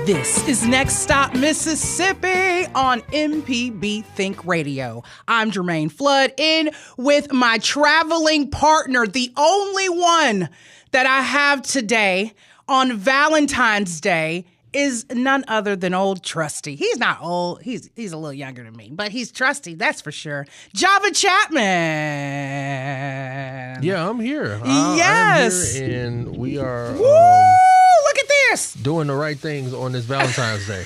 This is Next Stop Mississippi on MPB Think Radio. I'm Jermaine Flood, in with my traveling partner, the only one that I have today on Valentine's Day is none other than old Trusty. He's not old. He's a little younger than me, but he's Trusty, that's for sure. Java Chapman. Yeah, I'm here. Yes. I'm here, and we are Woo! Look at this. doing the right things on this Valentine's Day.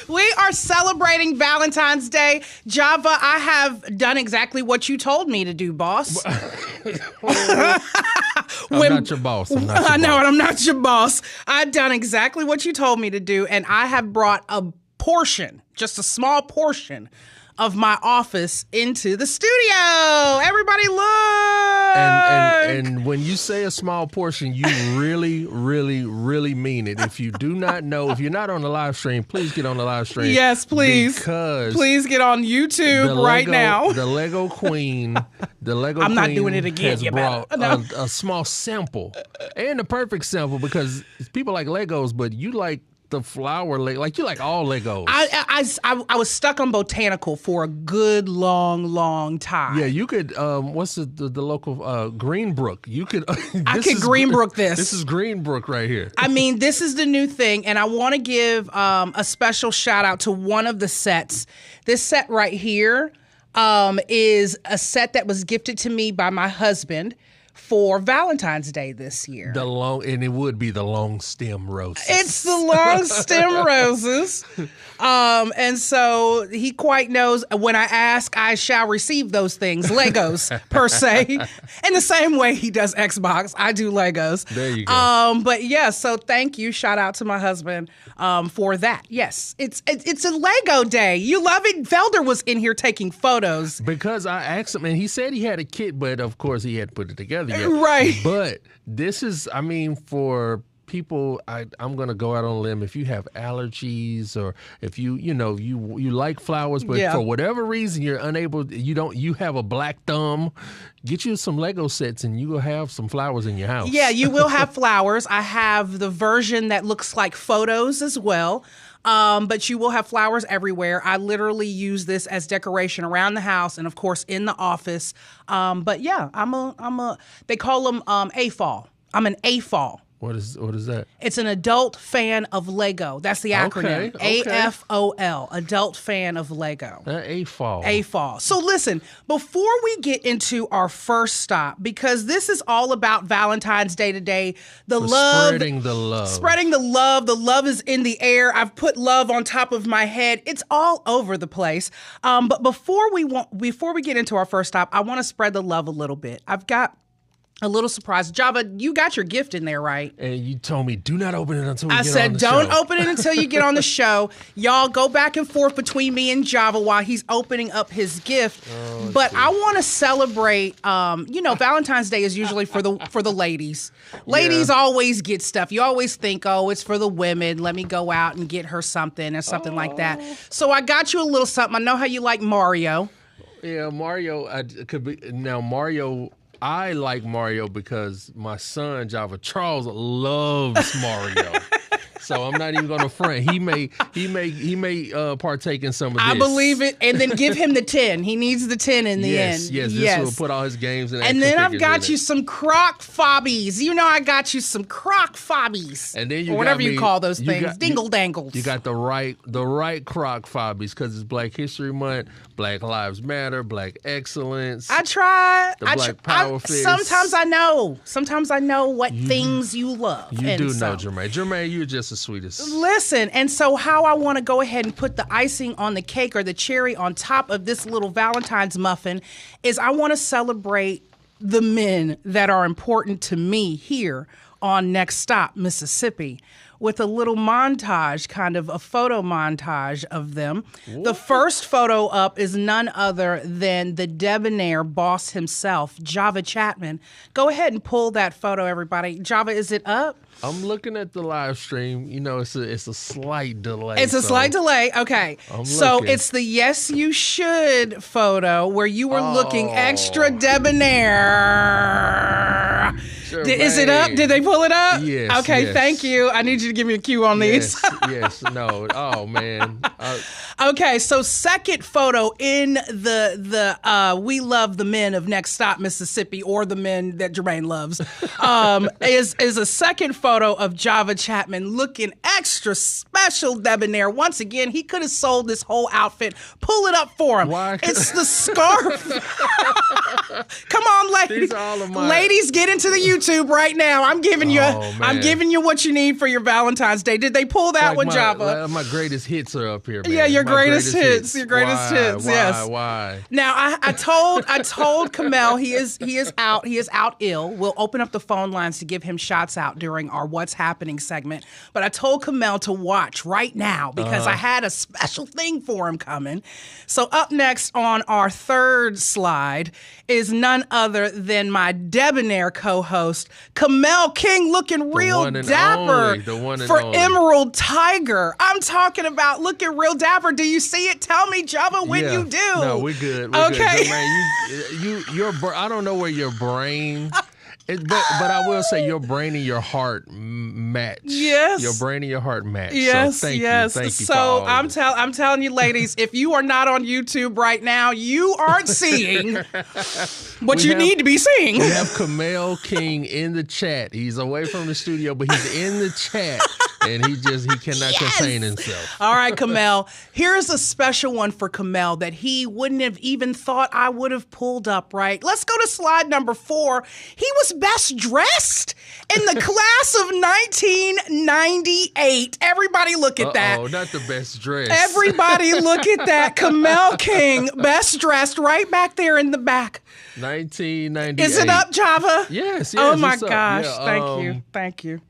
We are celebrating Valentine's Day. Java, I have done exactly what you told me to do, boss. I'm not your boss. I know it. I'm not your boss. I've done exactly what you told me to do, and I have brought a portion, just a small portion, of my office into the studio. Everybody look! And when you say a small portion, you really, really, really mean it. If you do not know, if you're not on the live stream, please get on the live stream. Yes, please. Because please get on YouTube right now. The Lego Queen, I'm not doing it again. has brought a small sample, and the perfect sample, because people like Legos, but you like the flower, like you like all Legos. I was stuck on botanical for a good long time. Yeah, you could. What's the local Greenbrook? You could. I could Greenbrook this. This is Greenbrook right here. I mean, this is the new thing, and I want to give a special shout out to one of the sets. This set right here is a set that was gifted to me by my husband for Valentine's Day this year. And it would be the long stem roses. It's the long stem roses. And so he quite knows when I ask, I shall receive those things, Legos per se. In the same way he does Xbox, I do Legos. There you go. But yeah, so thank you. Shout out to my husband for that. Yes, it's a Lego day. You love it. Felder was in here taking photos. Because I asked him, and he said he had a kit, but of course he had put it together yet. Right. But this is, I mean, for people, I'm going to go out on a limb. If you have allergies, or if you like flowers, but for whatever reason you're unable, you have a black thumb, get you some Lego sets and you will have some flowers in your house. Yeah, you will have flowers. I have the version that looks like photos as well. But you will have flowers everywhere. I literally use this as decoration around the house and, of course, in the office. But yeah, they call them AFOL. I'm an AFOL. What is that? It's an adult fan of Lego. That's the acronym. Okay. AFOL, adult fan of Lego. AFOL. AFOL. So listen, before we get into our first stop, because this is all about Valentine's Day today, Spreading the love. Spreading the love. The love is in the air. I've put love on top of my head. It's all over the place. But before we get into our first stop, I want to spread the love a little bit. I've got a little surprise. Java, you got your gift in there, right? And you told me, do not open it until we get on the show. I said, don't open it until you get on the show. Y'all go back and forth between me and Java while he's opening up his gift. But I want to celebrate, Valentine's Day is usually for the ladies. Ladies always get stuff. You always think, oh, it's for the women. Let me go out and get her something or something like that. So I got you a little something. I know how you like Mario. Yeah, Mario. Mario. I like Mario because my son, Java Charles, loves Mario. So I'm not even going to front. He may partake in some of this. I believe it. And then give him the 10. He needs the 10 in the end. Yes. This will put all his games in. And then I've got you some croc fobbies. You know I got you some croc fobbies. And then you or whatever you call those things. Dingle dangles. You got the right croc fobbies because it's Black History Month, Black Lives Matter, Black Excellence. I try. The Black Power Fist. Sometimes I know. Sometimes I know what things you love. You do know, Jermaine. Jermaine, you're just the sweetest. Listen, and so how I want to go ahead and put the icing on the cake or the cherry on top of this little Valentine's muffin is I want to celebrate the men that are important to me here on Next Stop, Mississippi, with a little montage, kind of a photo montage of them. What? The first photo up is none other than the debonair boss himself, Java Chapman. Go ahead and pull that photo, everybody. Java, is it up? I'm looking at the live stream. You know, it's a slight delay. It's a slight delay. Okay. So it's the Yes You Should photo where you were looking extra debonair. Is it up? Did they pull it up? Yes. Okay, yes. Thank you. I need you to give me a cue on these. Yes. No. Oh man. Okay, so second photo in the We Love the Men of Next Stop, Mississippi, or the men that Jermaine loves, is a second photo of Java Chapman looking extra special debonair. Once again, he could have sold this whole outfit. Pull it up for him. Why? It's the scarf. Come on, ladies. These are all of my... Ladies, get into the YouTube right now. I'm giving you what you need for your Valentine's Day. Did they pull that one, Java? My greatest hits are up here, man. Yeah, your greatest hits. Your greatest hits. Yes. Why? Now I told Kamel he is out ill. We'll open up the phone lines to give him shots out during our What's Happening segment. But I told Kamel to watch right now because I had a special thing for him coming. So up next on our third slide is none other than my debonair co-host, Kamel King, looking real dapper for Emerald Tiger. I'm talking about looking real dapper. Do you see it? Tell me, Java, when you do. No, we're good. Okay. Good. Man, I don't know where your brain... but I will say your brain and your heart match. Yes. Your brain and your heart match. Yes, so thank yes. You. Thank you. So I'm telling you, ladies, if you are not on YouTube right now, you aren't seeing what you need to be seeing. We have Kamel King in the chat. He's away from the studio, but he's in the chat. And he cannot contain himself. All right, Kamel. Here's a special one for Kamel that he wouldn't have even thought I would have pulled up, right? Let's go to slide number 4. He was best dressed in the class of 1998. Everybody look at that. Oh, not the best dressed. Everybody look at that. Kamel King, best dressed, right back there in the back. 1998. Is it up, Java? Yes. Oh, my gosh. Yeah, Thank you.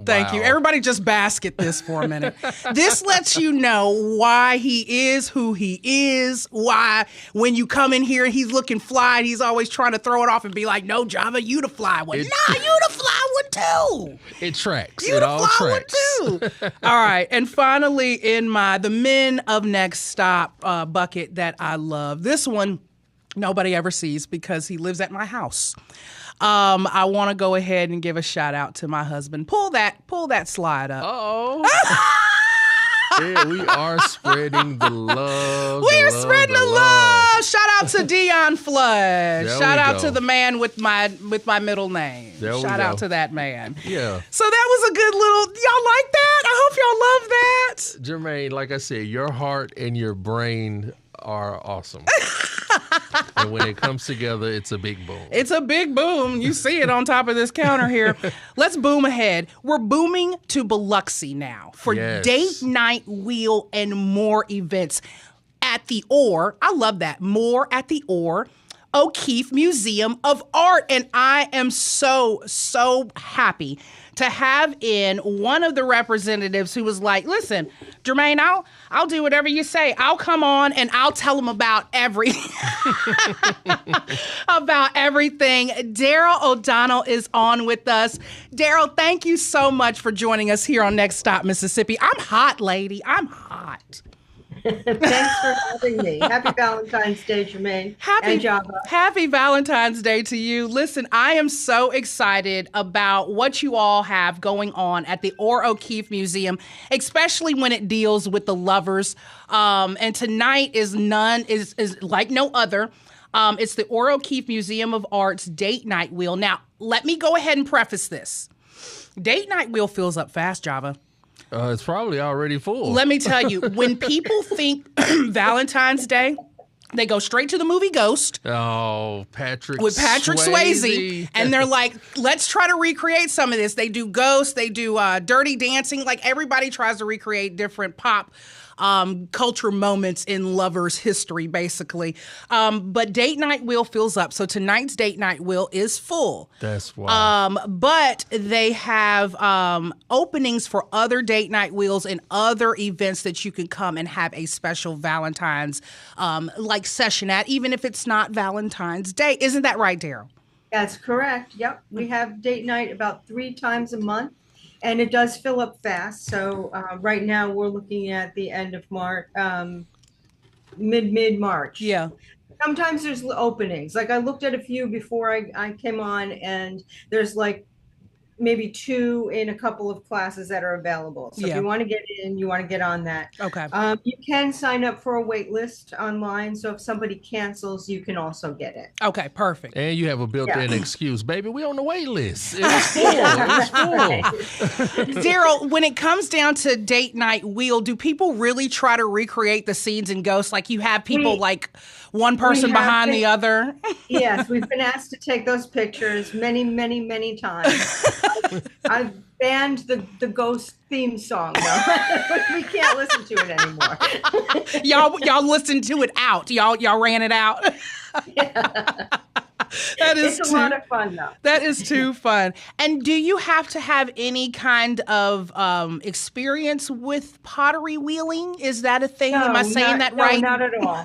Thank you. Everybody just bask at this for a minute. This lets you know why he is who he is, why when you come in here and he's looking fly, he's always trying to throw it off and be like, no, Java, you the fly one. Nah, you the fly one too. It tracks. You it the all fly tracks. one too. All right. And finally, in the Men of Next Stop bucket that I love, this one nobody ever sees because he lives at my house. I want to go ahead and give a shout out to my husband. Pull that slide up. Yeah, we are spreading the love. We're spreading the love. Shout out to Dion Flood. Shout out to the man with my middle name. Shout out to that man. Yeah. So that was a good little. Y'all like that? I hope y'all love that. Jermaine, like I said, your heart and your brain are awesome. And when it comes together, it's a big boom. It's a big boom. You see it on top of this counter here. Let's boom ahead. We're booming to Biloxi now for Date Night Wheel and more events at the Ohr. I love that. More at the Ohr-O'Keefe Museum of Art. And I am so happy to have in one of the representatives who was like, listen, Jermaine, I'll do whatever you say. I'll come on and I'll tell them about everything. Daryl O'Donnell is on with us. Daryl, thank you so much for joining us here on Next Stop Mississippi. I'm hot, lady. I'm hot. Thanks for having me. Happy Valentine's Day, Jermaine and Java. Happy Valentine's Day to you. Listen, I am so excited about what you all have going on at the Ohr-O'Keefe Museum, especially when it deals with the lovers. And tonight is like no other. It's the Ohr-O'Keefe Museum of Art's Date Night Wheel. Now, let me go ahead and preface this. Date Night Wheel fills up fast, Java. It's probably already full. Let me tell you, when people think Valentine's Day, they go straight to the movie Ghost. Oh, Patrick Swayze. And they're like, let's try to recreate some of this. They do Ghost. They do Dirty Dancing. Like everybody tries to recreate different pop culture moments in lovers' history, basically. But Date Night Wheel fills up. So tonight's Date Night Wheel is full. That's why. But they have openings for other Date Night Wheels and other events that you can come and have a special Valentine's session at, even if it's not Valentine's Day. Isn't that right, Daryl? That's correct. Yep. We have date night about 3 times a month. And it does fill up fast. So right now we're looking at the end of March, mid-March. Yeah. Sometimes there's openings. Like I looked at a few before I came on, and there's like maybe 2 in a couple of classes that are available. So if you want to get in, you want to get on that. Okay. You can sign up for a wait list online. So if somebody cancels, you can also get it. Okay, perfect. And you have a built-in excuse, baby. We on the wait list. It was full. It was full. Daryl, when it comes down to Date Night Wheel, do people really try to recreate the scenes in Ghost? Like you have people like one person behind the other? Yes, we've been asked to take those pictures many, many, many times. I've banned the Ghost theme song, though. We can't listen to it anymore. y'all listened to it out. Y'all ran it out. Yeah. It's a lot of fun, though. That is too fun. And do you have to have any kind of experience with pottery wheeling? Is that a thing? Am I saying that right? No, not at all.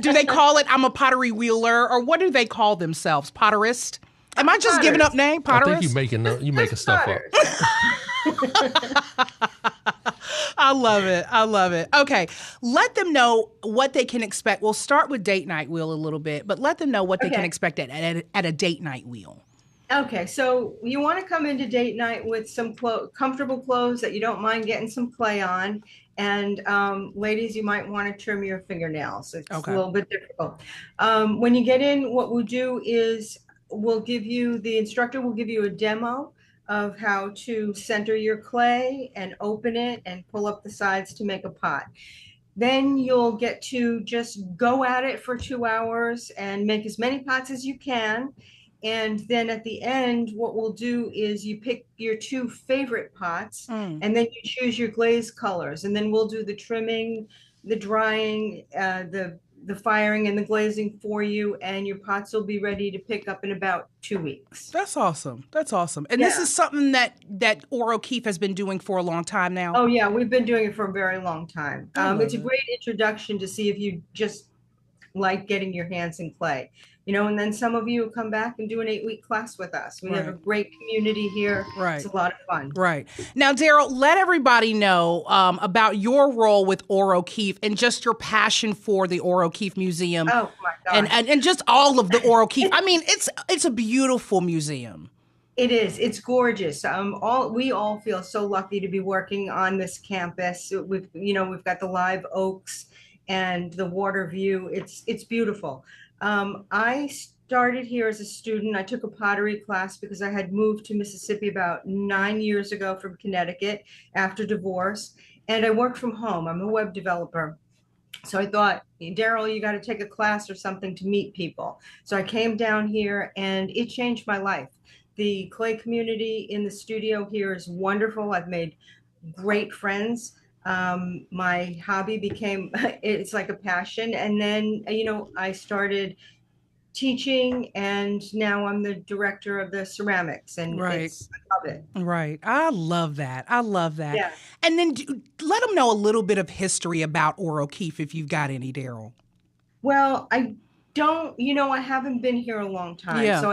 Do they call it I'm a pottery wheeler, or what do they call themselves? Potterist? Am I just giving up name? Potterist? I think you making stuff up. I love it. I love it. Okay. Let them know what they can expect. We'll start with Date Night Wheel a little bit, but let them know what they can expect at a Date Night Wheel. Okay. So you want to come into Date Night with some comfortable clothes that you don't mind getting some play on. And ladies, you might want to trim your fingernails. It's a little bit difficult. When you get in, what we'll do is the instructor will give you a demo of how to center your clay and open it and pull up the sides to make a pot. Then you'll get to just go at it for 2 hours and make as many pots as you can. And then at the end, what we'll do is you pick your 2 favorite pots and then you choose your glaze colors. And then we'll do the trimming, the drying, the firing and the glazing for you, and your pots will be ready to pick up in about 2 weeks. That's awesome. That's awesome. And this is something that Ohr-O'Keefe has been doing for a long time now. Oh yeah, we've been doing it for a very long time. It's a great introduction to see if you just like getting your hands in clay. And then some of you come back and do an 8-week class with us. We have a great community here. Right. It's a lot of fun. Right. Now, Daryl, let everybody know about your role with Ohr-O'Keefe and just your passion for the Ohr-O'Keefe Museum. Oh, my God. And just all of the Ohr-O'Keefe. I mean, it's a beautiful museum. It is. It's gorgeous. We all feel so lucky to be working on this campus. We've got the live oaks and the water view. It's beautiful. I started here as a student. I took a pottery class because I had moved to Mississippi about 9 years ago from Connecticut after divorce, and I work from home. I'm a web developer. So I thought, Daryl, you got to take a class or something to meet people. So I came down here and it changed my life. The clay community in the studio here is wonderful. I've made great friends. My hobby became, it's like a passion. And then, I started teaching, and now I'm the director of the ceramics, and I love it. Right. I love that. I love that. Yeah. And then let them know a little bit of history about Ohr-O'Keefe if you've got any, Daryl. Well, I haven't been here a long time, so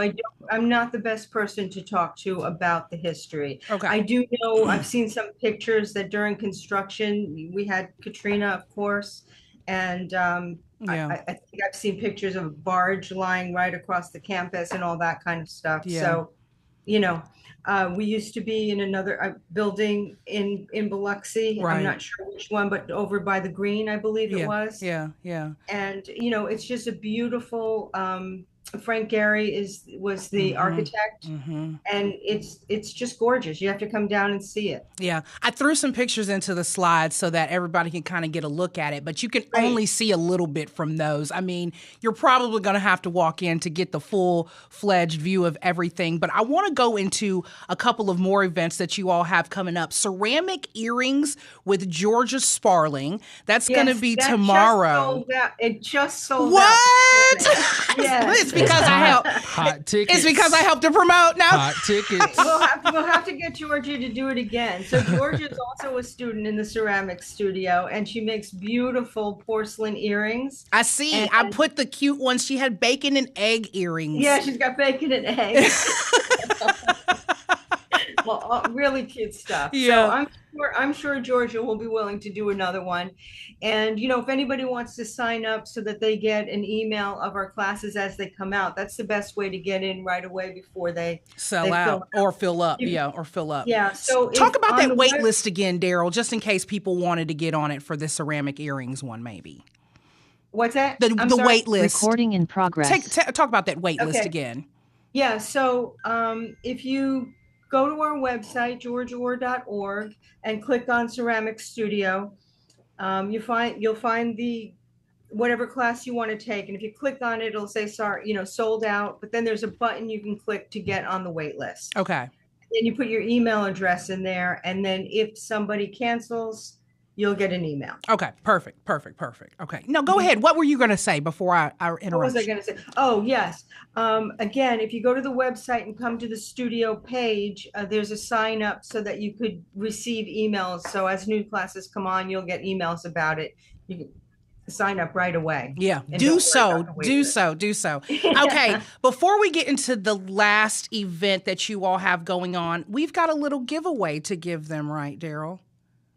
I'm not the best person to talk to about the history. Okay. I do know, I've seen some pictures that during construction, we had Katrina, of course, and I think I've seen pictures of a barge lying right across the campus and all that kind of stuff. Yeah. So, we used to be in another building in Biloxi. Right. I'm not sure which one, but over by the Green, I believe it was. Yeah, yeah. And it's just a beautiful. Frank Gehry was the architect, and it's just gorgeous. You have to come down and see it. Yeah, I threw some pictures into the slides so that everybody can kind of get a look at it, but you can only see a little bit from those. I mean, you're probably going to have to walk in to get the full-fledged view of everything, but I want to go into a couple of more events that you all have coming up. Ceramic earrings with Georgia Sparling. That's going to be tomorrow. It just sold out. What? Yes. It's because I helped. Hot tickets. It's because I helped to promote. Now hot tickets. We'll have to get Georgia to do it again. So Georgia is also a student in the ceramics studio, and she makes beautiful porcelain earrings. I see. I put the cute ones. She had bacon and egg earrings. Yeah, she's got bacon and eggs. Well, really cute stuff. Yeah. So I'm I'm sure Georgia will be willing to do another one. And, you know, if anybody wants to sign up so that they get an email of our classes as they come out, that's the best way to get in right away before they sell out or fill up. Yeah, or fill up. Yeah. So talk about that wait list again, Daryl, just in case people wanted to get on it for the ceramic earrings one, maybe. What's that? The wait list. Recording in progress. Talk about that wait list again. Yeah. So if you go to our website, georgeohr.org, and click on Ceramic Studio, you'll find the whatever class you want to take. And if you click on it, it'll say, sorry, you know, sold out. But then there's a button you can click to get on the wait list. Okay. Then you put your email address in there. And then if somebody cancels, you'll get an email. Okay, perfect. Okay, now go ahead. What were you going to say before I interrupt? What was I going to say? Oh, yes. Again, if you go to the website and come to the studio page, there's a sign up so that you could receive emails. So as new classes come on, you'll get emails about it. You can sign up right away. Yeah, do so. Okay, before we get into the last event that you all have going on, we've got a little giveaway to give them, right, Daryl?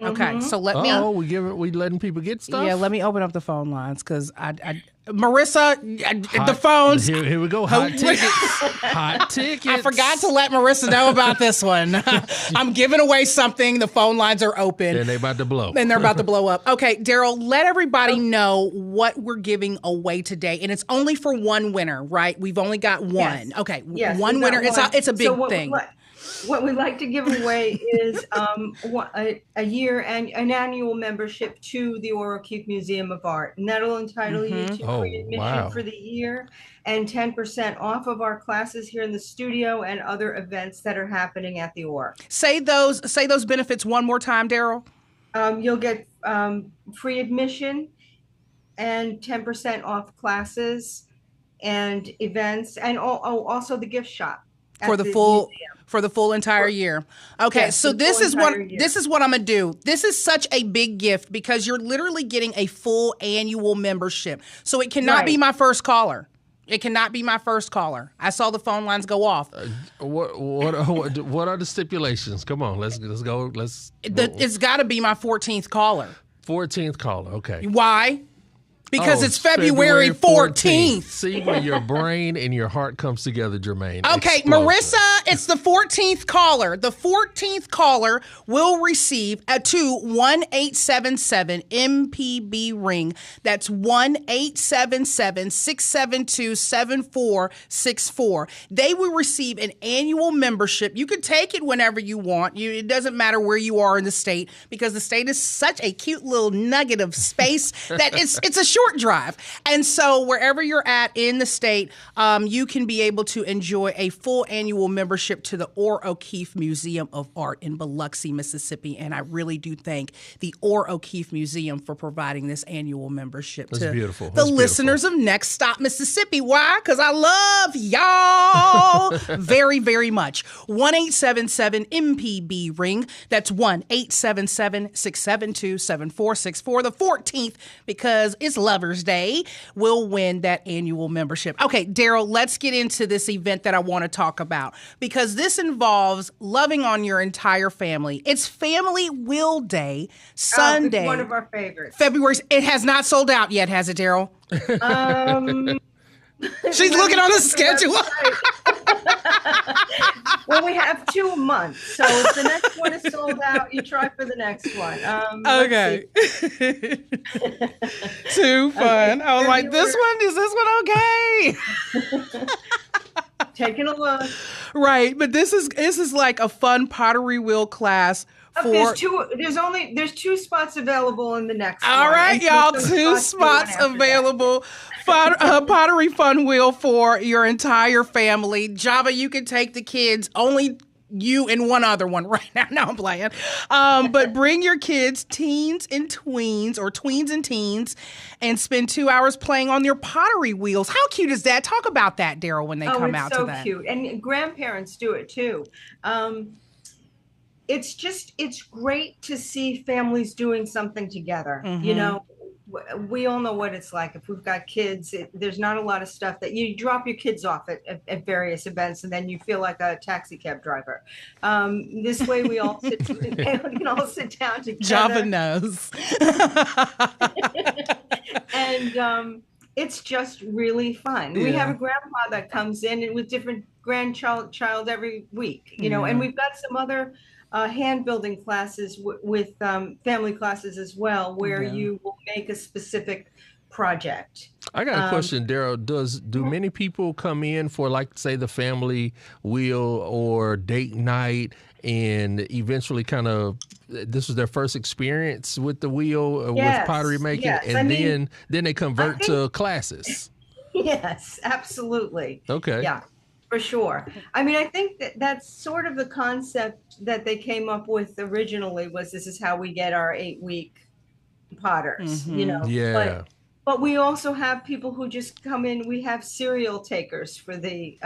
Okay, so let me. Oh, we letting people get stuff. Yeah, let me open up the phone lines because Marissa, the phones. Here we go. Hot tickets. Hot tickets. I forgot to let Marissa know about this one. I'm giving away something. The phone lines are open. And they're about to blow. And they're about to blow up. Okay, Daryl, let everybody know what we're giving away today, and it's only for one winner, right? We've only got one. Yes. Okay, yes, one winner. It's a big thing. What we'd like to give away is a year and an annual membership to the Ohr-O'Keefe Museum of Art, and that'll entitle you to free admission for the year and 10% off of our classes here in the studio and other events that are happening at the Ohr. Say those benefits one more time, Daryl. You'll get free admission and 10% off classes and events, and also the gift shop for the full entire year. Okay, yes, so this is what I'm gonna do. This is such a big gift because you're literally getting a full annual membership. So it cannot be my first caller. It cannot be my first caller. I saw the phone lines go off. What are the stipulations? Come on, let's go. It's got to be my 14th caller. 14th caller. Okay. Why? Because it's February 14th. See where your brain and your heart comes together, Jermaine. Okay, Explosive. Marissa, it's the 14th caller. The 14th caller will receive a 2-1877 MPB ring. That's 1-877-672-7464. They will receive an annual membership. You can take it whenever you want. It doesn't matter where you are in the state because the state is such a cute little nugget of space that it's a short drive. And so wherever you're at in the state, you can be able to enjoy a full annual membership to the Ohr-O'Keefe Museum of Art in Biloxi, Mississippi. And I really do thank the Ohr-O'Keefe Museum for providing this annual membership to the listeners of Next Stop Mississippi. Why? Because I love y'all very, very much. 1-877-MPB ring. That's 1-877-672-7464. The 14th, because it's Lover's Day, will win that annual membership. Okay, Daryl, let's get into this event that I want to talk about because this involves loving on your entire family. It's Family Wheel Day, Sunday. It's one of our favorites. February. It has not sold out yet, has it, Daryl? She's looking on the schedule. Well, we have 2 months, so if the next one is sold out, you try for the next one. Okay. Too fun. I was like, is this one okay? Taking a look. Right, but this is like a fun pottery wheel class. There's 2 spots available in the next one. All right, y'all, 2 spots available. Pottery fun wheel for your entire family. Java, you can take the kids. Only you and one other one right now. No, I'm playing. But bring your kids, teens and tweens, or tweens and teens, and spend 2 hours playing on your pottery wheels. How cute is that? Talk about that, Daryl, when they come out to that. Oh, it's so cute. And grandparents do it too. It's great to see families doing something together. Mm-hmm. You know, we all know what it's like. If we've got kids, there's not a lot of stuff that you drop your kids off at various events, and then you feel like a taxi cab driver. This way, we all sit, we can all sit down together. Java knows. And it's just really fun. We have a grandpa that comes in with different child every week, and we've got some other hand building classes with family classes as well, where you will make a specific project. I got a question, Daryl. Do many people come in for, like, say, the family wheel or date night, and eventually kind of this was their first experience with the wheel with pottery making, and then they convert to classes? Yes, absolutely. Okay. Yeah, for sure. I mean, I think that's sort of the concept that they came up with originally, was this is how we get our 8-week potters, Yeah. But we also have people who just come in. We have serial takers for the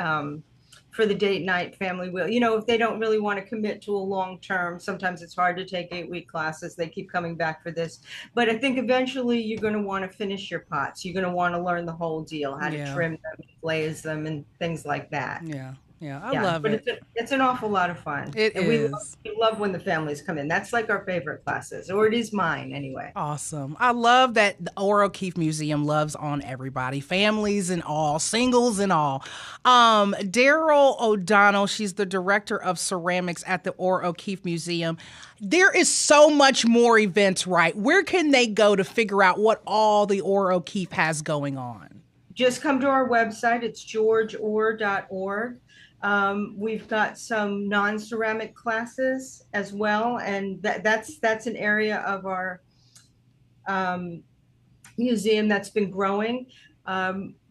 date night family wheel. If they don't really want to commit to a long term, sometimes it's hard to take 8-week classes. They keep coming back for this. But I think eventually you're going to want to finish your pots. You're going to want to learn the whole deal, how to trim them, glaze them, and things like that. Yeah, I love it. But it's an awful lot of fun. It is. We love when the families come in. That's like our favorite classes, or it is mine anyway. Awesome. I love that the Ohr-O'Keefe Museum loves on everybody, families and all, singles and all. Daryl O'Donnell, she's the director of ceramics at the Ohr-O'Keefe Museum. There is so much more events, right? Where can they go to figure out what all the Ohr-O'Keefe has going on? Just come to our website. It's georgeohr.org. We've got some non-ceramic classes as well, and that's an area of our museum that's been growing.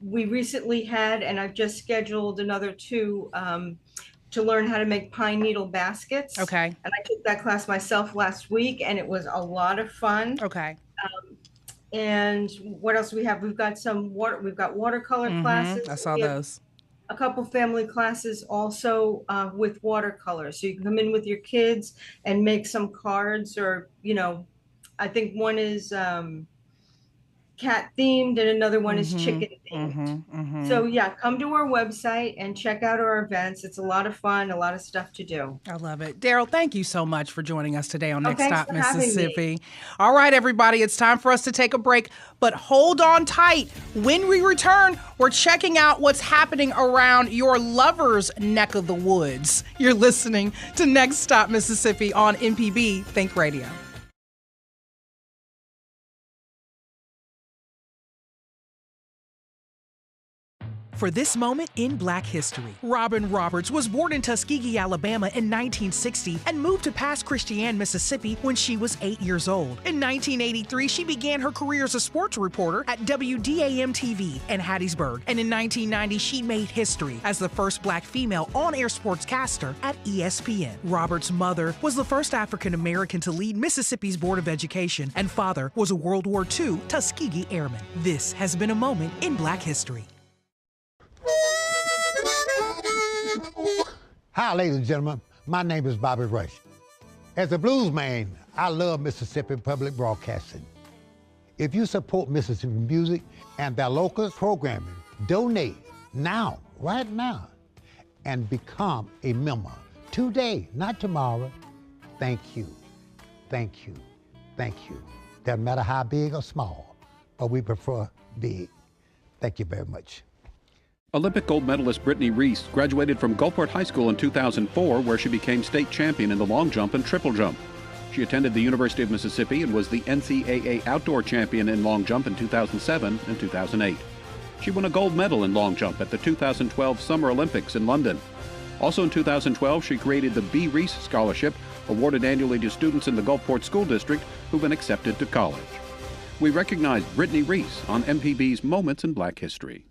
We recently had, and I've just scheduled another 2 to learn how to make pine needle baskets. Okay. And I took that class myself last week, and it was a lot of fun. Okay. And what else do we have? We've got watercolor classes. I saw those. A couple family classes also with watercolor. So you can come in with your kids and make some cards, or, I think one is cat themed and another one is chicken themed. So yeah, come to our website and check out our events. It's a lot of fun, a lot of stuff to do. I love it. Daryl, thank you so much for joining us today on Next Stop Mississippi. Me. All right, everybody, it's time for us to take a break, but hold on tight. When we return, we're checking out what's happening around your lover's neck of the woods. You're listening to Next Stop Mississippi on MPB Think Radio. For this moment in Black history, Robin Roberts was born in Tuskegee, Alabama in 1960 and moved to Pass Christian, Mississippi when she was 8 years old. In 1983, she began her career as a sports reporter at WDAM-TV in Hattiesburg. And in 1990, she made history as the first Black female on-air sportscaster at ESPN. Roberts' mother was the first African-American to lead Mississippi's Board of Education, and father was a World War II Tuskegee Airman. This has been a moment in Black history. Hi, ladies and gentlemen. My name is Bobby Rush. As a blues man, I love Mississippi Public Broadcasting. If you support Mississippi music and their local programming, donate now, right now, and become a member today, not tomorrow. Thank you, thank you, thank you. Doesn't matter how big or small, but we prefer big. Thank you very much. Olympic gold medalist Brittany Reese graduated from Gulfport High School in 2004, where she became state champion in the long jump and triple jump. She attended the University of Mississippi and was the NCAA outdoor champion in long jump in 2007 and 2008. She won a gold medal in long jump at the 2012 Summer Olympics in London. Also in 2012, she created the B. Reese Scholarship, awarded annually to students in the Gulfport School District who've been accepted to college. We recognize Brittany Reese on MPB's Moments in Black History.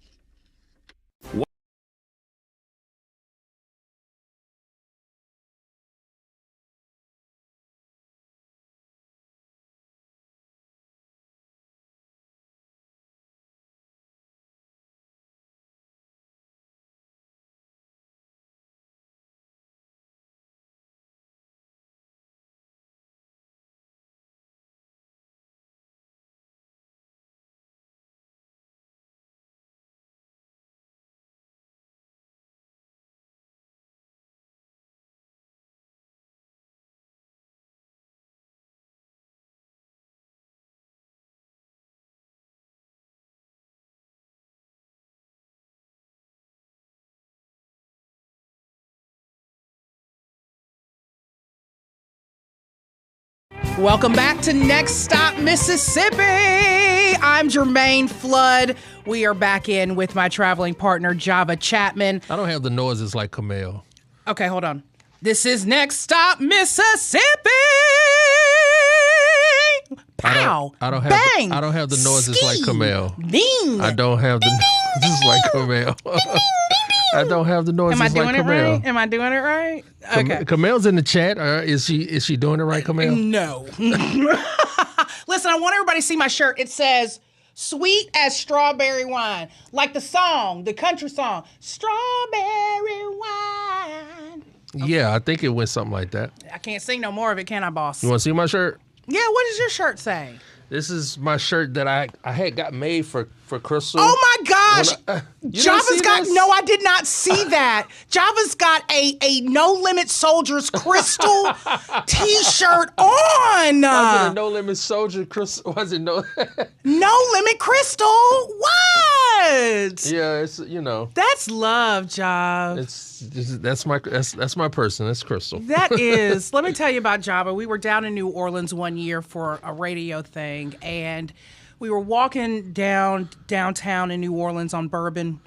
Welcome back to Next Stop Mississippi. I'm Jermaine Flood. We are back in with my traveling partner, Java Chapman. I don't have the noises like Camille. Okay, hold on. This is Next Stop Mississippi. Pow! I don't have bang! I don't have the noises ski, like Camille. Ding! I don't have the noises like Camille. I don't have the noises like Camille. Am I doing it right? Am I doing it right? Okay. Camille's in the chat. Is she doing it right, Camille? No. Listen, I want everybody to see my shirt. It says, "Sweet as strawberry wine." Like the song, the country song. Strawberry wine. Okay. Yeah, I think it went something like that. I can't sing no more of it, can I, boss? You want to see my shirt? Yeah, what does your shirt say? This is my shirt that I had got made for Crystal. Oh my gosh! Java's got no, I did not see that. Java's got a No Limit Soldiers Crystal T-shirt on. Was it a No Limit Soldier Crystal? Was it no? No Limit Crystal? What? Yeah, it's That's love, Jav. That's my person. That's Crystal. That is. Let me tell you about Java. We were down in New Orleans one year for a radio thing, and we were walking downtown in New Orleans on Bourbon,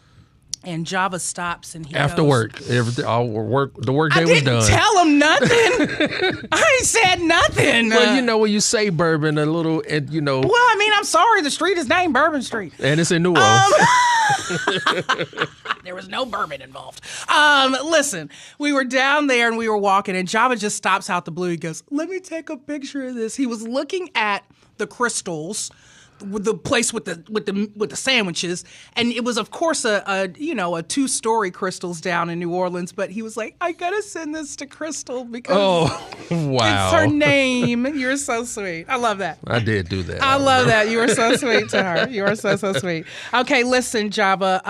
and Java stops and he after goes, work, the work day was done. I didn't tell him nothing. I ain't said nothing. Well, when you say Bourbon, a little, Well, I mean, I'm sorry. The street is named Bourbon Street, and it's in New Orleans. There was no bourbon involved. Listen, we were down there and we were walking, and Java just stops out the blue. He goes, "Let me take a picture of this." He was looking at the crystals, with the place with the sandwiches, and it was of course a 2-story Crystals down in New Orleans. But he was like, "I gotta send this to Crystal because wow, it's her name." You're so sweet. I love that. I did do that. I love that. You were so sweet to her. You are so sweet. Okay, listen, Java.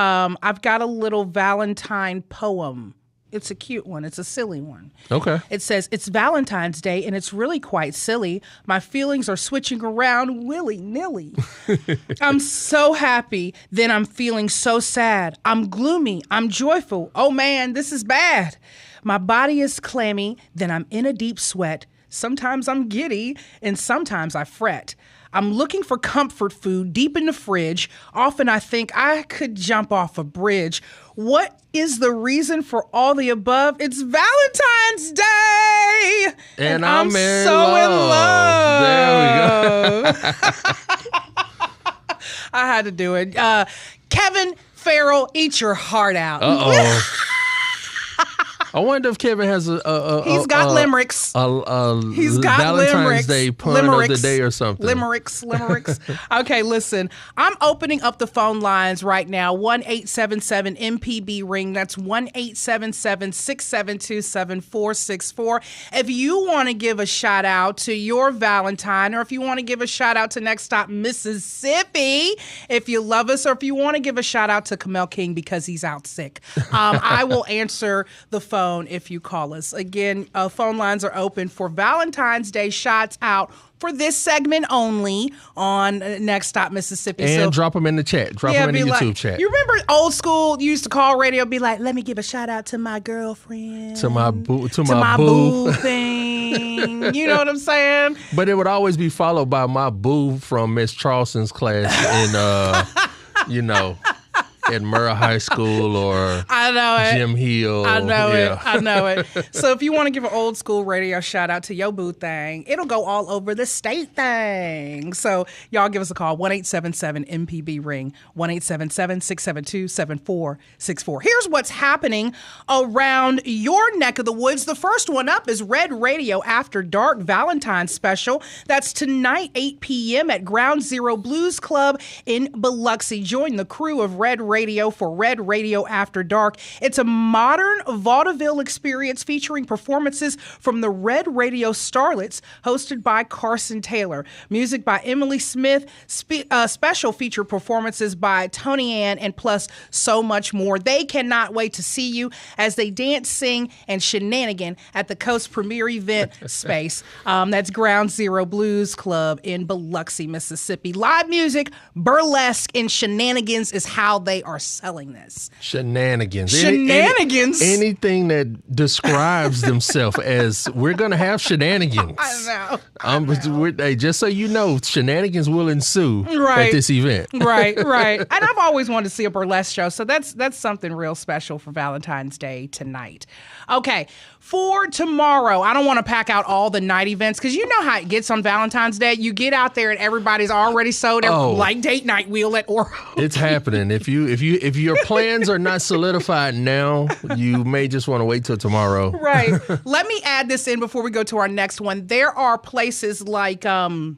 I've got a little Valentine poem. It's a cute one. It's a silly one. Okay. It says, "It's Valentine's Day, and it's really quite silly. My feelings are switching around willy-nilly. I'm so happy, then I'm feeling so sad. I'm gloomy. I'm joyful. Oh, man, this is bad. My body is clammy, then I'm in a deep sweat. Sometimes I'm giddy, and sometimes I fret. I'm looking for comfort food deep in the fridge. Often I think I could jump off a bridge. What is the reason for all the above? It's Valentine's Day! And I'm so in love. There we go. I had to do it. Kevin Farrell, eat your heart out. Uh-oh. I wonder if Kevin has He's got limericks. He's got Valentine's limericks. Day pun of the day or something. Limericks. Okay, listen. I'm opening up the phone lines right now. 1-877-MPB-RING. That's 1-877-672-7464. If you want to give a shout out to your Valentine, or if you want to give a shout out to Next Stop Mississippi, if you love us, or if you want to give a shout out to Kamel King because he's out sick, I will answer the phone if you call us. Again, phone lines are open for Valentine's Day shots out for this segment only on Next Stop Mississippi. And drop them in the chat. Drop them in the YouTube chat. You remember old school, you used to call radio, be like, "Let me give a shout out to my girlfriend. To my boo. To my boo thing." You know what I'm saying? But it would always be followed by my boo from Miss Charleston's class in, at Murrah High School or I know it. Jim Hill. I know it. So if you want to give an old school radio shout out to your boo thing, it'll go all over the state thing. So y'all give us a call, 1-877-MPB-RING, 1-877-672-7464. Here's what's happening around your neck of the woods. The first one up is Red Radio After Dark Valentine Special. That's tonight, 8 p.m. at Ground Zero Blues Club in Biloxi. Join the crew of Red Radio for Red Radio After Dark. It's a modern vaudeville experience featuring performances from the Red Radio Starlets, hosted by Carson Taylor. Music by Emily Smith, special feature performances by Tony Ann, and plus so much more. They cannot wait to see you as they dance, sing, and shenanigan at the Coast Premier Event Space. That's Ground Zero Blues Club in Biloxi, Mississippi. Live music, burlesque, and shenanigans is how they they are selling this. Shenanigans. Shenanigans? Anything that describes themselves as we're going to have shenanigans. I know. Hey, just so you know, shenanigans will ensue Right. at this event. Right. And I've always wanted to see a burlesque show, so that's something real special for Valentine's Day tonight. Okay, for tomorrow, I don't want to pack out all the night events because you know how it gets on Valentine's Day. You get out there and everybody's already sold, like Date Night Wheel at Ohr-O'Keefe. It's happening. If your plans are not solidified now, you may just want to wait till tomorrow. Right. Let me add this in before we go to our next one. There are places like the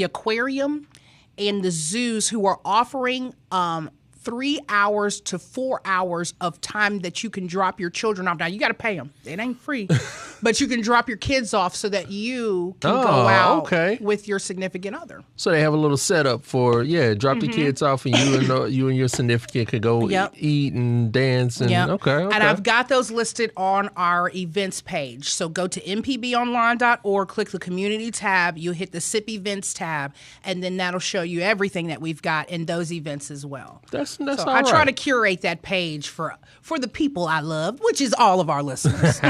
aquarium and the zoos who are offering 3 hours to 4 hours of time that you can drop your children off. Now, you got to pay them. It ain't free. But you can drop your kids off so that you can go out with your significant other. So they have a little setup for, drop the kids off and you and your significant could go eat and dance. And okay. And I've got those listed on our events page. So go to mpbonline.org, click the community tab, you hit the SIP events tab, and then that'll show you everything that we've got in those events as well. That's so all I try right. to curate that page for the people I love, which is all of our listeners.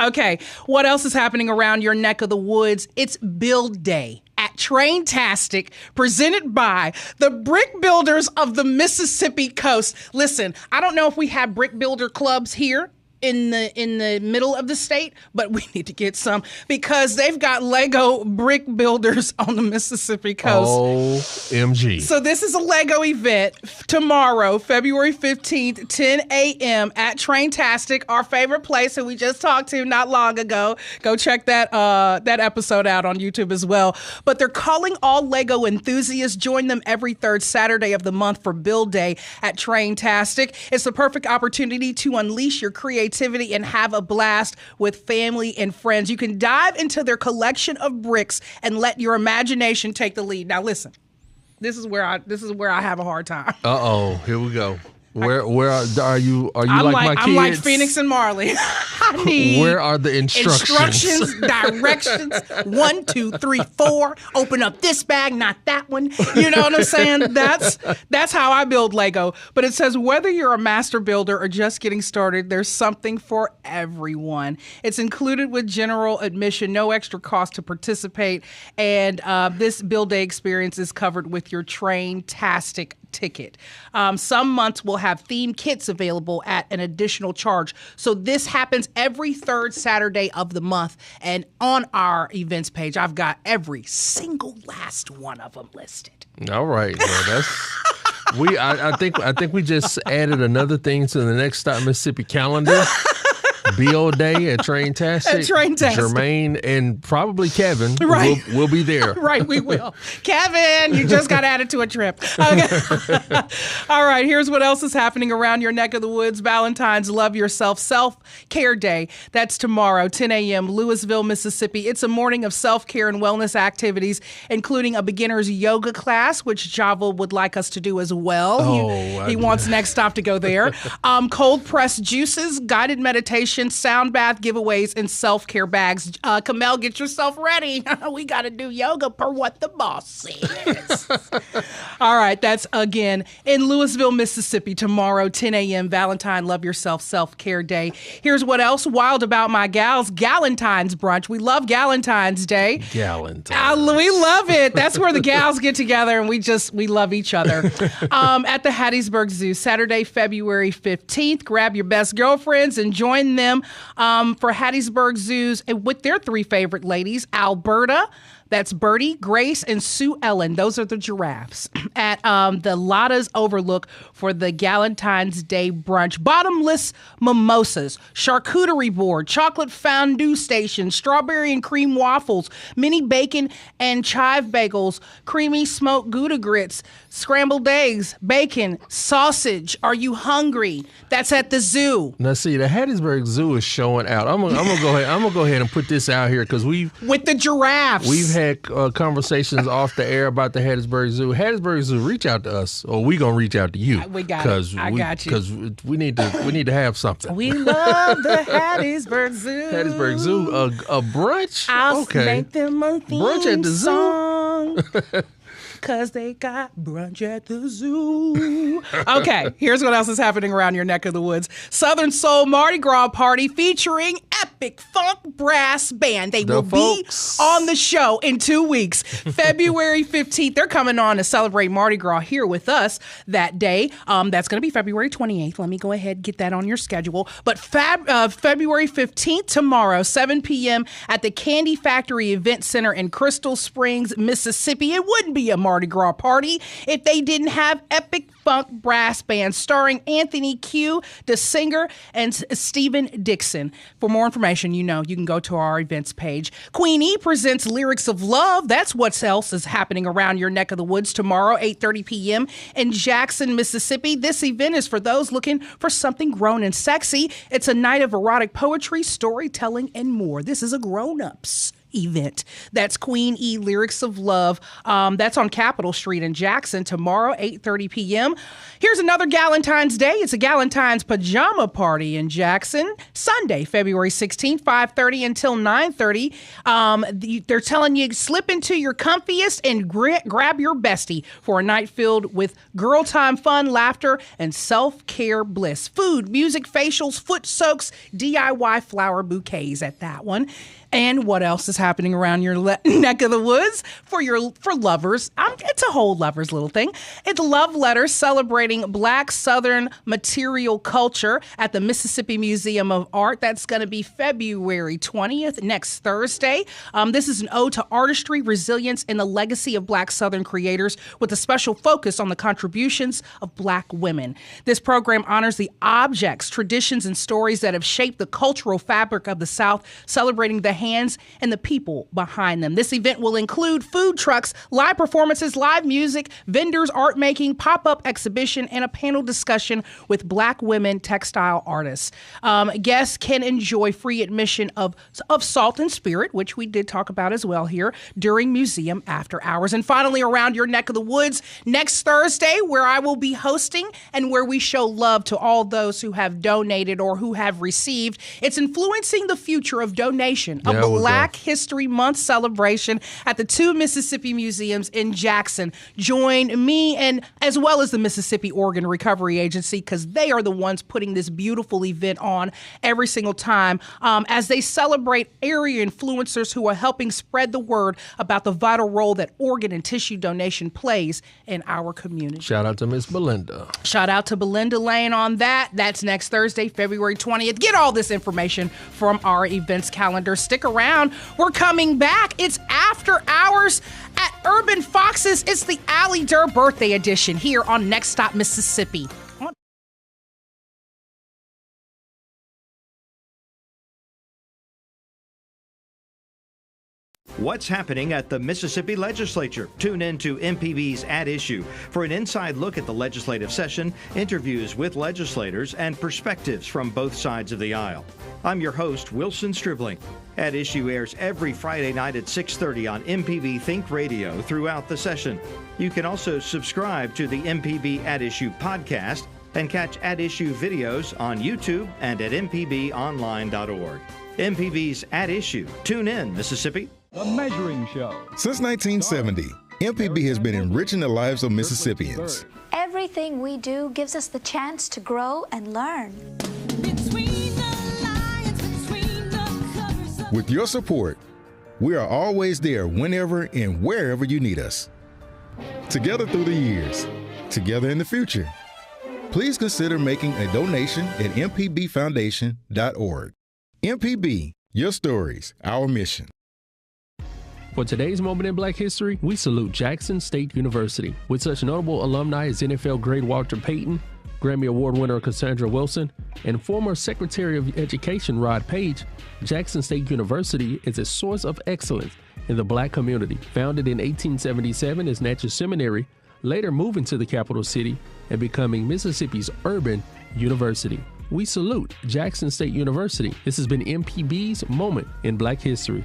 Okay, what else is happening around your neck of the woods? It's Build Day at Traintastic, presented by the Brick Builders of the Mississippi Coast. Listen, I don't know if we have brick builder clubs here in the middle of the state, but we need to get some because they've got Lego brick builders on the Mississippi coast. OMG. So this is a Lego event tomorrow, February 15th, 10 a.m. at Traintastic, our favorite place that we just talked to not long ago. Go check that episode out on YouTube as well. But they're calling all Lego enthusiasts. Join them every third Saturday of the month for Build Day at Traintastic. It's the perfect opportunity to unleash your creativity and have a blast with family and friends. You can dive into their collection of bricks and let your imagination take the lead. Now listen, this is where I have a hard time. Here we go. Where are you? Are you like my kids? I'm like Phoenix and Marley. I need where are the instructions? Directions. 1, 2, 3, 4. Open up this bag, not that one. You know what I'm saying? That's how I build Lego. But it says whether you're a master builder or just getting started, there's something for everyone. It's included with general admission, no extra cost to participate, and this Build Day experience is covered with your Traintastic ticket. Some months will have themed kits available at an additional charge. So this happens every third Saturday of the month. And on our events page, I've got every single last one of them listed. All right. Well, I think we just added another thing to the Next Stop Mississippi calendar. Build Day at Traintastic. Jermaine and probably Kevin will be there. Right, we will. Kevin, you just got added to a trip. Okay. All right, here's what else is happening around your neck of the woods. Valentine's Love Yourself Self-Care Day. That's tomorrow, 10 a.m., Louisville, Mississippi. It's a morning of self-care and wellness activities, including a beginner's yoga class, which Java would like us to do as well. He wants Next Stop to go there. Cold-pressed juices, guided meditation, sound bath giveaways, and self-care bags. Kamel, get yourself ready. We got to do yoga per what the boss says. All right, that's again in Louisville, Mississippi, tomorrow, 10 a.m., Valentine Love Yourself Self-Care Day. Here's what else wild about my gals. Galentine's brunch. We love Galentine's Day. Galentine. We love it. That's where the gals get together and we love each other. At the Hattiesburg Zoo, Saturday, February 15th. Grab your best girlfriends and join them for Hattiesburg Zoos with their 3 favorite ladies, Alberta, that's Birdie, Grace, and Sue Ellen. Those are the giraffes at the Lotta's Overlook for the Galentine's Day brunch. Bottomless mimosas, charcuterie board, chocolate fondue station, strawberry and cream waffles, mini bacon and chive bagels, creamy smoked Gouda grits, scrambled eggs, bacon, sausage. Are you hungry? That's at the zoo. Now, see, the Hattiesburg Zoo is showing out. I'm gonna go ahead and put this out here because with the giraffes. We've had conversations off the air about the Hattiesburg Zoo. Hattiesburg Zoo, reach out to us, or we gonna reach out to you. We got it. I got you. Because we need to have something. We love the Hattiesburg Zoo. Hattiesburg Zoo, a brunch. I'll make them a theme brunch at the song. zoo. 'cause they got brunch at the zoo. Okay, here's what else is happening around your neck of the woods. Southern Soul Mardi Gras party featuring Epic Funk Brass Band. They will be on the show in 2 weeks. February 15th, they're coming on to celebrate Mardi Gras here with us that day. That's going to be February 28th. Let me go ahead and get that on your schedule. But February 15th, tomorrow, 7 p.m. at the Candy Factory Event Center in Crystal Springs, Mississippi. It wouldn't be a Mardi Gras party if they didn't have Epic Funk Brass Band starring Anthony Q, the singer, and Stephen Dixon. For more information, you can go to our events page. Queen E presents Lyrics of Love. That's what else is happening around your neck of the woods tomorrow, 8:30 p.m. in Jackson, Mississippi. This event is for those looking for something grown and sexy. It's a night of erotic poetry, storytelling, and more. This is a grown-ups event. That's Queen E Lyrics of Love. That's on Capitol Street in Jackson tomorrow, 8:30 p.m. Here's another Galentine's Day. It's a Galentine's pajama party in Jackson, Sunday, February 16th, 5:30 until 9:30. They're telling you slip into your comfiest and grab your bestie for a night filled with girl time fun, laughter, and self-care bliss. Food, music, facials, foot soaks, DIY flower bouquets at that one. And what else is happening around your neck of the woods for lovers? It's a whole lovers little thing. It's Love Letters celebrating Black Southern material culture at the Mississippi Museum of Art. That's going to be February 20th, next Thursday. This is an ode to artistry, resilience, and the legacy of Black Southern creators with a special focus on the contributions of Black women. This program honors the objects, traditions, and stories that have shaped the cultural fabric of the South, celebrating the hands and the people behind them. This event will include food trucks, live performances, live music, vendors, art making, pop-up exhibition, and a panel discussion with Black women textile artists. Guests can enjoy free admission of Salt and Spirit, which we did talk about as well here, during museum after hours. And finally, around your neck of the woods, next Thursday, where I will be hosting and where we show love to all those who have donated or who have received. It's Influencing the Future of Donation, a Black History Month celebration at the 2 Mississippi Museums in Jackson. Join me and as well as the Mississippi Organ Recovery Agency, because they are the ones putting this beautiful event on every single time as they celebrate area influencers who are helping spread the word about the vital role that organ and tissue donation plays in our community. Shout out to Miss Belinda. Shout out to Belinda Lane on that. That's next Thursday, February 20th. Get all this information from our events calendar. Stick around. We're coming back. It's After Hours at Urban Foxes. It's the Durr Birthday Edition here on Next Stop Mississippi. What's happening at the Mississippi Legislature? Tune in to MPB's At Issue for an inside look at the legislative session, interviews with legislators, and perspectives from both sides of the aisle. I'm your host, Wilson Stribling. At Issue airs every Friday night at 6:30 on MPB Think Radio throughout the session. You can also subscribe to the MPB At Issue podcast and catch At Issue videos on YouTube and at mpbonline.org. MPB's At Issue. Tune in, Mississippi. The Measuring Show. Since 1970, MPB has been enriching the lives of Mississippians. Everything we do gives us the chance to grow and learn. With your support, we are always there whenever and wherever you need us. Together through the years, together in the future. Please consider making a donation at mpbfoundation.org. MPB, your stories, our mission. For today's moment in Black history, we salute Jackson State University. With such notable alumni as NFL great Walter Payton, Grammy Award winner Cassandra Wilson, and former Secretary of Education Rod Page, Jackson State University is a source of excellence in the Black community. Founded in 1877 as Natchez Seminary, later moving to the capital city and becoming Mississippi's urban university. We salute Jackson State University. This has been MPB's Moment in Black History.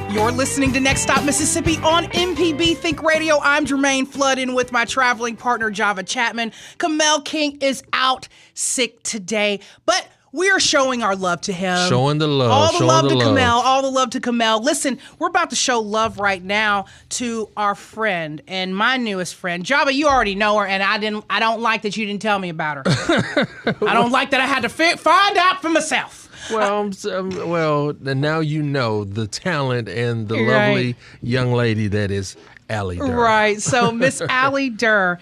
You're listening to Next Stop Mississippi on MPB Think Radio. I'm Jermaine Flood, in with my traveling partner, Java Chapman. Kamel King is out sick today, but we are showing our love to him. Showing the love. All the love to Kamel. All the love to Kamel. Listen, we're about to show love right now to our friend and my newest friend. Java, you already know her, and I don't like that you didn't tell me about her. I don't like that I had to find out for myself. Well, now you know the talent and the lovely young lady that is Allie Durr. Right. So Miss Allie Durr,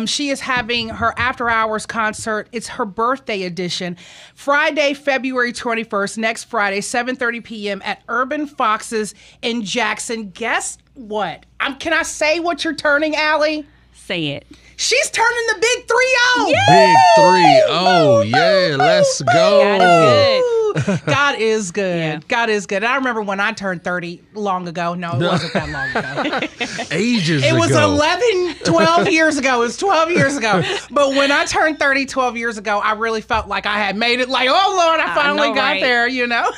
she is having her after hours concert. It's her birthday edition. Friday, February 21st, next Friday, 7:30 p.m. at Urban Foxes in Jackson. Guess what? Can I say what you're turning, Allie? Say it. She's turning the big 3-0. Big 3-0. Yeah, let's go. God is good. Yeah. God is good. I remember when I turned 30 long ago. No, it wasn't that long ago. Ages ago. It was 11, 12 years ago. It was 12 years ago. But when I turned 30 12 years ago, I really felt like I had made it. Like, oh, Lord, I finally got there, you know?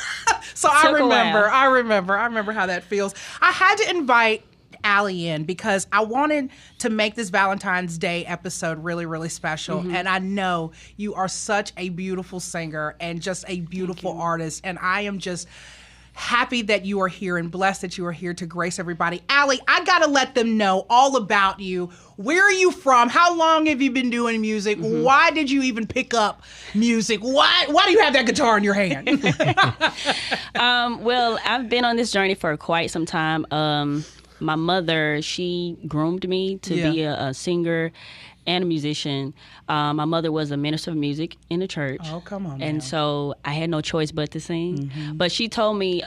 So I remember how that feels. I had to invite Allie in because I wanted to make this Valentine's Day episode really, really special. Mm-hmm. And I know you are such a beautiful singer and just a beautiful artist. And I am just happy that you are here and blessed that you are here to grace everybody. Allie, I got to let them know all about you. Where are you from? How long have you been doing music? Mm-hmm. Why did you even pick up music? Why do you have that guitar in your hand? Well, I've been on this journey for quite some time. My mother, she groomed me to be a singer and a musician. My mother was a minister of music in the church. Oh, come on. And so I had no choice but to sing. Mm-hmm. But she told me,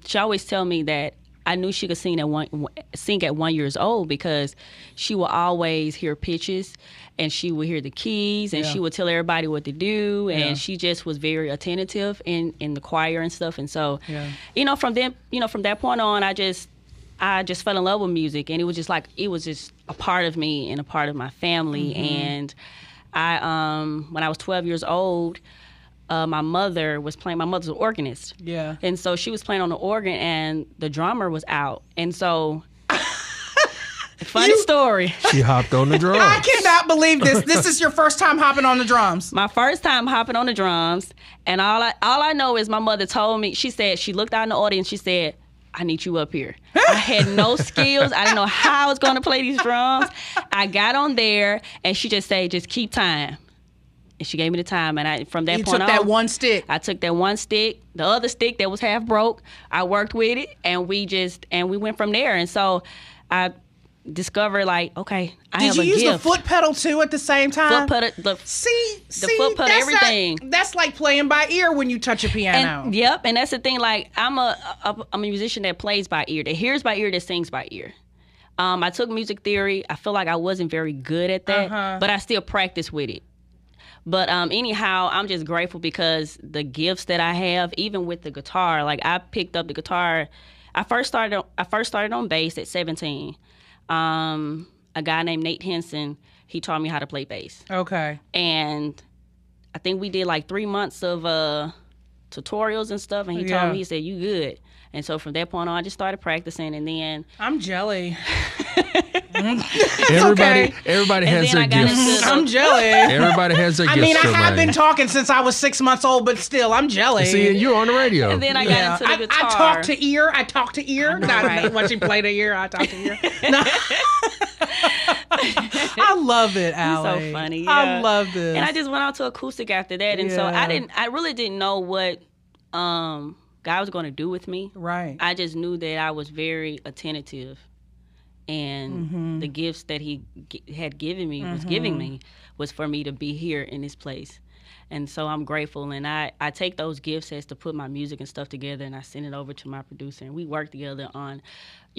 she always tell me that I knew she could sing at 1 year old because she would always hear pitches and she would hear the keys and she would tell everybody what to do. And she just was very attentive in the choir and stuff. And so, from that point on, I just fell in love with music, and it was just a part of me and a part of my family. Mm-hmm. And I, when I was 12 years old, my mother was playing. My mother's an organist, and so she was playing on the organ, and the drummer was out, and so. Funny story. She hopped on the drums. I cannot believe this. This is your first time hopping on the drums. My first time hopping on the drums, and all I know is my mother told me. She said she looked out in the audience. She said, I need you up here. I had no skills. I didn't know how I was going to play these drums. I got on there, and she just said, just keep time. And she gave me the time. And from that point on. You took that one stick. I took that one stick. The other stick that was half broke, I worked with it, and we went from there. And so I discovered, okay, I have a gift. Did you use the foot pedal, too, at the same time? Foot pedal. The foot pedal, everything. That's like playing by ear when you touch a piano. And that's the thing. I'm a musician that plays by ear, that hears by ear, that sings by ear. I took music theory. I feel like I wasn't very good at that, but I still practice with it. But anyhow, I'm just grateful because the gifts that I have, even with the guitar, I picked up the guitar. I first started on bass at 17. A guy named Nate Henson, he taught me how to play bass. Okay. And I think we did 3 months of tutorials and stuff, and he told me, he said, you good. And so from that point on, I just started practicing, and then... I'm jelly. Everybody has their gifts. I'm jelly. Everybody has their gifts. I mean, I have been talking since I was 6 months old, but still, I'm jelly. See, and you're on the radio. And then I got into the guitar. I talk to ear. Not when she played to ear, I talk to ear. No. I love it, Allie. You're so funny. Yeah. I love this. And I just went out to acoustic after that, and so I really didn't know what God was going to do with me. Right. I just knew that I was very attentive, and the gifts that He had given me was giving me was for me to be here in this place. And so I'm grateful, and I take those gifts as to put my music and stuff together, and I send it over to my producer, and we work together on,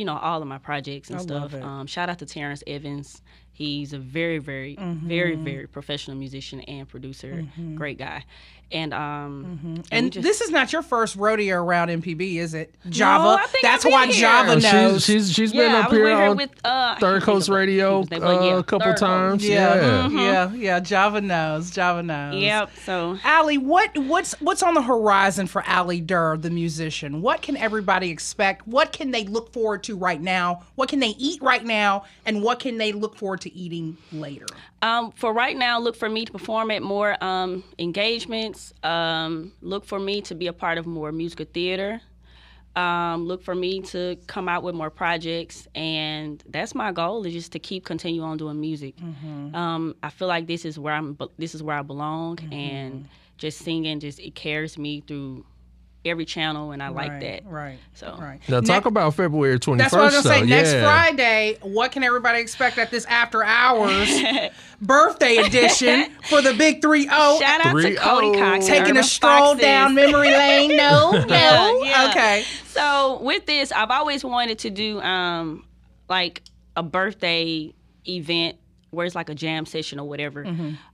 all of my projects and stuff. Love it. Shout out to Terrence Evans. He's a very, very, very, very professional musician and producer. Great guy. And and this is not your first rodeo around MPB, is it? Java. No, I think That's I've been why here. Java knows. She's been up here on Third Coast Radio a couple times. Yeah. Java knows. Yep. So, Allie, what's on the horizon for Allie Durr, the musician? What can everybody expect? What can they look forward to right now? What can they eat right now? And what can they look forward to eating later? For right now, look for me to perform at more engagements. Look for me to be a part of more musical theater. Look for me to come out with more projects, and that's my goal, is just to continue on doing music. I feel like this is where I belong, and just singing, it carries me through every channel, and I like that. Right. Now talk about February 21st. That's what I was going to say. Next Friday, what can everybody expect at this After Hours birthday edition for the Big 3-0? Shout out to Cody Cox. Taking a stroll down memory lane. No. Yeah. Okay. So with this, I've always wanted to do like a birthday event where it's like a jam session or whatever.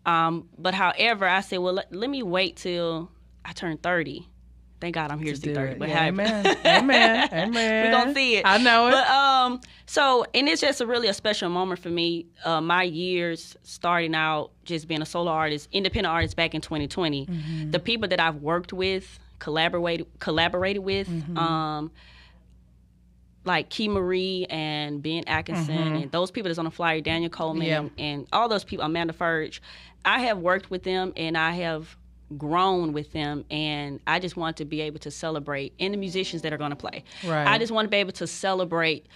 But however, I said, well, let me wait till I turn 30. Thank God I'm here to see 30. But Amen. We're going to see it. I know it. But, and it's just really a special moment for me. My years starting out just being a solo artist, independent artist back in 2020. The people that I've worked with, collaborated with, like Key Marie and Ben Atkinson, and those people that's on the flyer, Daniel Coleman, and all those people, Amanda Furge, I have worked with them, and I have grown with them, and I just want to be able to celebrate, and the musicians that are going to play. Right. I just want to be able to celebrate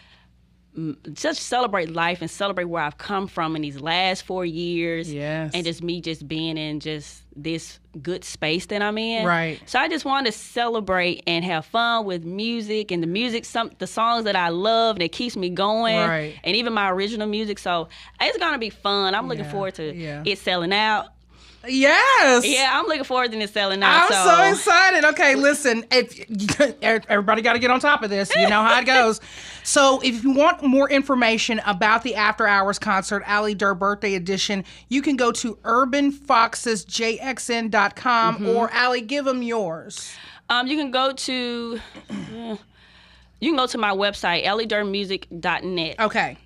life and celebrate where I've come from in these last 4 years. Yes. And just me just being in just this good space that I'm in. Right. So I just want to celebrate and have fun with music, and the music, the songs that I love that keeps me going. Right. And even my original music. So it's going to be fun. I'm looking forward to it selling out. Yes. Yeah, I'm looking forward to it selling out. I'm so excited. Okay, listen, everybody got to get on top of this. You know how it goes. So if you want more information about the After Hours concert, Allie Durr Birthday Edition, you can go to urbanfoxesjxn.com or Allie, give them yours. You can go to my website, alliedurrmusic.net. Okay.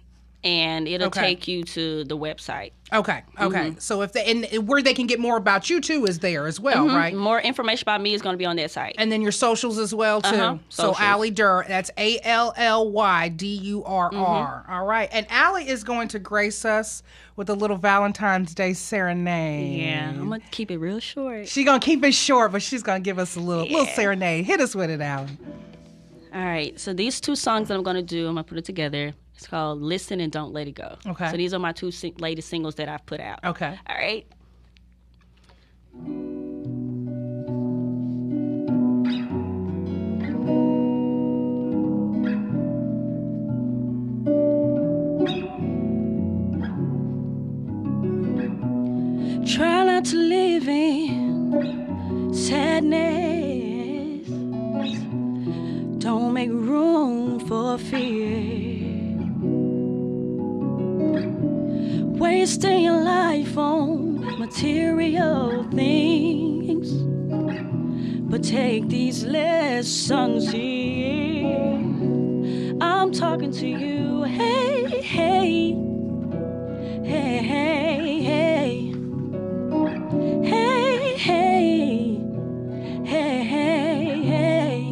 And it'll take you to the website. Okay. So if where they can get more about you too is there as well, right? More information about me is going to be on that site. And then your socials as well too. So Allie Durr, that's ALLYDURR. All right. And Allie is going to grace us with a little Valentine's Day serenade. Yeah, I'm gonna keep it real short. She's gonna keep it short, but she's gonna give us a little serenade. Hit us with it, Allie. All right. So these two songs that I'm gonna do, I'm gonna put it together. It's called Listen and Don't Let It Go. Okay. So these are my two latest singles that I've put out. Okay. All right. Try not to live in sadness. Don't make room for fear. Wasting your life on material things, but take these lessons here. I'm talking to you, hey, hey, hey, hey, hey, hey, hey, hey, hey, hey.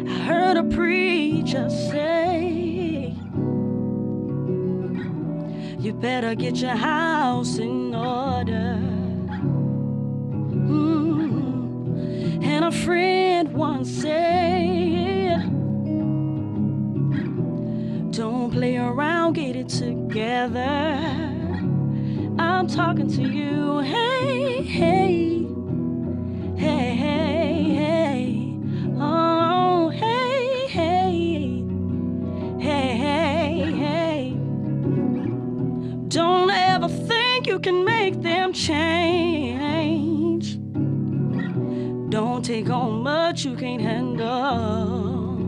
I heard a preacher say, you better get your house in order. And a friend once said, don't play around, get it together. I'm talking to you, hey, hey, hey, hey, hey, oh, hey, hey, hey, hey, hey. Don't ever think you can make them change. Don't take on much you can't handle.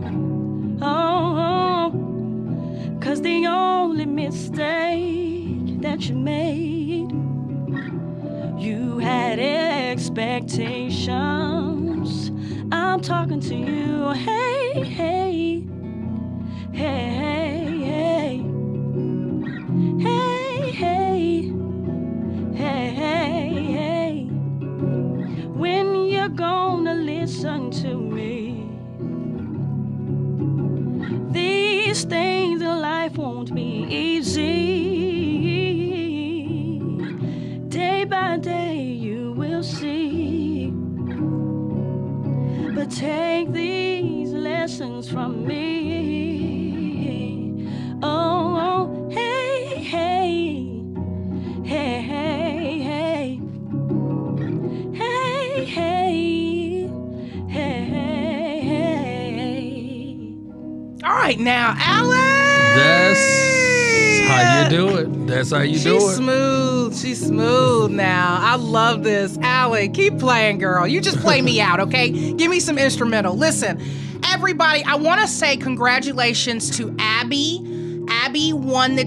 Oh, 'cause the only mistake that you made, you had expectations. I'm talking to you. Hey, hey, hey, hey, hey, hey, hey, hey, hey. When you're gonna listen to me? These things in life won't be easy. Day by day you will see. But take these lessons from me. Oh, hey, hey, hey, hey, hey, hey, hey, hey, hey. All right, now, Alan. That's how you do it. That's how you do it. She's smooth. She's smooth now. I love this. Alan, keep playing, girl. You just play me out, okay? Give me some instrumental. Listen, everybody, I want to say congratulations to Abby. Abby won the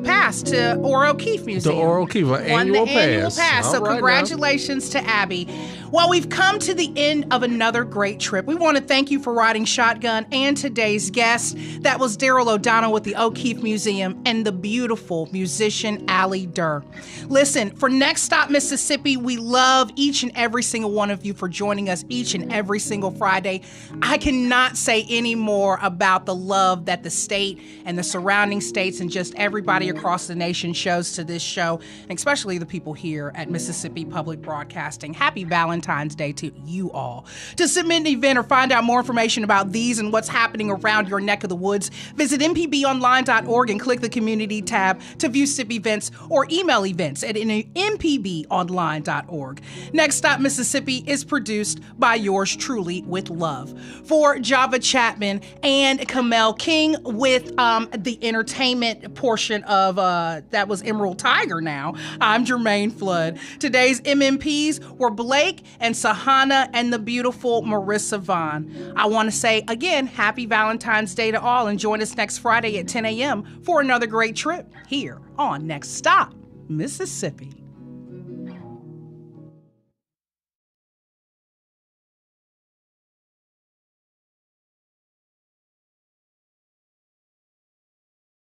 pass to Ohr-O'Keefe Museum. The Ohr-O'Keefe annual pass. So congratulations to Abby. Well, we've come to the end of another great trip. We want to thank you for riding shotgun and today's guest. That was Daryl O'Donnell with the O'Keefe Museum and the beautiful musician Allie Durr. Listen, for Next Stop Mississippi, we love each and every single one of you for joining us each and every single Friday. I cannot say any more about the love that the state and the surrounding states and just everybody across the nation shows to this show, and especially the people here at Mississippi Public Broadcasting. Happy Valentine's Day to you all. To submit an event or find out more information about these and what's happening around your neck of the woods, visit mpbonline.org and click the community tab to view SIP events or email events at mpbonline.org. Next Stop Mississippi is produced by yours truly with love. For Java Chapman and Kamel King with the entertainment portion of that was Emerald Tiger now, I'm Jermaine Flood. Today's MMPs were Blake and Sahana and the beautiful Marissa Vaughn. I want to say again, happy Valentine's Day to all, and join us next Friday at 10 a.m. for another great trip here on Next Stop Mississippi.